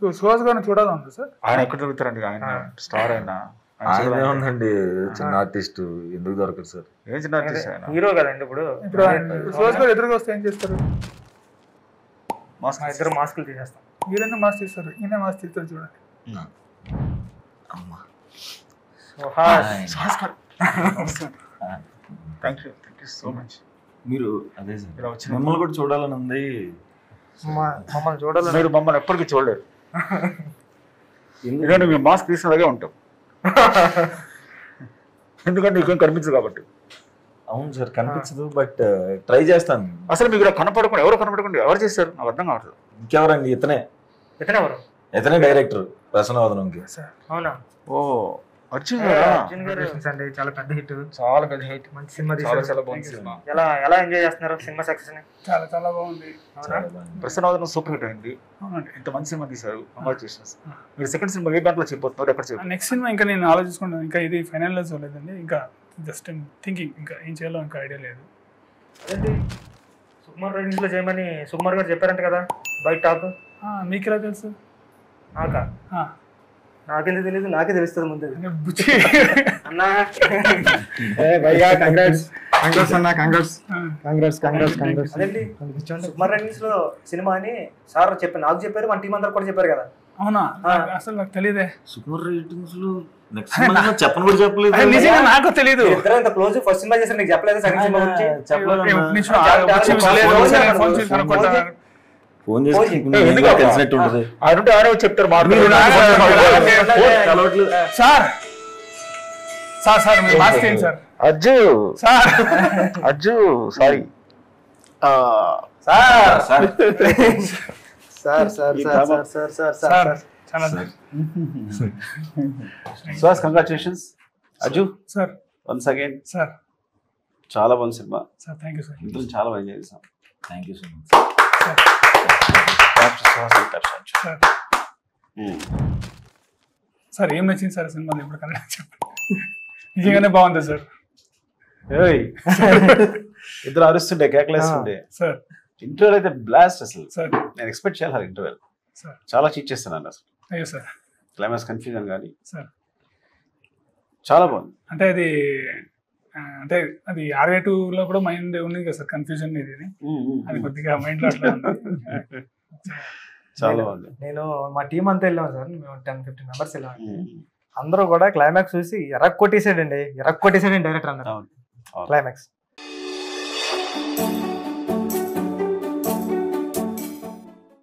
మీకు సుహాస్ గారిని చూడాలండి సార్. ఆయన ఎక్కడ దొరుకుతారండి? ఆయన స్టార్ అయినా ఆయన ఉందండి, చిన్న ఆర్టిస్ట్ ఎందుకు దొరకదు సార్? ఏం చిన్న ఆర్టిస్ట్ ఆయన? హీరో కదండి ఇప్పుడు. సుహాస్ గారు ఎదురుగా వస్తే ఏం చేస్తారు? ఇద్దరు మాస్కులు తీసేస్తాం. మీరైనా మాస్క్ తీస్తారు, ఈయన మాస్క్ తీస్తారు చూడండి. Thank you so much. మీరు అదే సార్, మిమ్మల్ని కూడా చూడాలని ఉంది. మమ్మల్ని చూడాలి. మీరు మమ్మల్ని ఎప్పటికీ చూడలేరు, ఎందుకంటే మేము మాస్క్ తీసినలాగే ఉంటాం. ఎందుకంటే నీకేం కనిపించదు కాబట్టి. అవును సార్, కనిపించదు, బట్ ట్రై చేస్తాను. అసలు మీకు కనపడకుండా ఎవరు చేస్తారు నాకు అర్థం కావట్లేదు. ఇంకెవరండి? ఇతనే డైరెక్టర్ ప్రసన్నవదనంకి. అవునా? ఓ అర్జున్ గారు అండి, చాలా పెద్ద హిట్. మంచి సినిమా చాలా చాలా బాగుంది సినిమా. ఎలా ఎంజాయ్ చేస్తున్నారు సినిమా సక్సెస్ ని? చాలా చాలా బాగుంది. ప్రసన్నవదనం సూపర్ హిట్ అయింది. ఇంత మంచి సినిమా తీశారు, కంగ్రాచులేషన్స్. మీరు సెకండ్ సినిమా ఏ బ్యాంక్ లో చెప్పబోతున్నారు, ఎక్కడ చెప్పారు? నెక్స్ట్ సినిమా ఇంకా నేను ఆలోచించుకుంటాను, ఇంకా ఇది ఫైనల్ లో చూడలేదండి, ఇంకా జస్ట్ థింకింగ్, ఇంకా ఏం చేయాలో ఇంకా ఐడియా లేదు. అదేంటి సుకుమార్ రైటింగ్స్ లో చేయమని సుకుమార్ గారు చెప్పారంట కదా బయట టాక్? మీకు ఎలా తెలుసు? నాకెందుకు తెలియదు, నాకే తెలుస్తుంది ముందు. అన్నా అదేంటి సుకుమార్ రైటింగ్స్ లో సినిమా అని సార్ చెప్పారు, నాకు చెప్పారు, మన టీం అందరు కూడా చెప్పారు కదా. అవునా? అసలు నాకు తెలియదే. సుకుమార్ రైటింగ్స్ లో చెప్పను కూడా చెప్పలేదు. నిజంగా నాకు తెలియదు. ఇంత క్లోజ్ ఫస్ట్ సినిమా చేశారు, నీకు చెప్పలేదు సెకండ్ సినిమా గురించి? ఫోన్ చేసి తెలిసినట్టు ఉంటుంది. ఆరో చెప్తారు సార్ మీరు మాస్క్ చేయండి sir. Ajju sorry Suhas, congratulations. Ajju sir, once again sir, చాలా బాగుంది cinema sir. Thank you sir. ఇందులో చాలా బాగా చేసాం. Thank you so much sir. ఏం నచ్చింది సార్ సినిమాలో ఇప్పుడు కన్నా చెప్పండి. నిజంగానే బాగుంది సార్. ఇద్దరు అరుస్తుండే, కేకలేస్తుండే. సార్ ఇంటర్వెల్ అయితే బ్లాస్ట్ అసలు. సార్ నేను ఎక్స్పెక్ట్ చేయాలి ఇంటర్వెల్. సార్ చాలా చీట్ చేస్తున్నాను అసలు. అయ్యో సార్, క్లైమాక్స్ కన్ఫ్యూజన్ కానీ సార్ చాలా బాగుంది. అంటే అది R2 కూడా మైండ్ ఉంది కదా సార్, కన్ఫ్యూజన్ ఇది. అది కొద్దిగా మైండ్ లో అట్లా ఉంది. చాలా బాగుంది. నేను మా టీం అంతా వెళ్ళాము సార్, మేము 10-15 మెంబర్స్ వెళ్ళాము. అందరూ కూడా క్లైమాక్స్ చూసి ఎరక్కొట్టేసాడండి డైరెక్టర్ అన్నారు క్లైమాక్స్.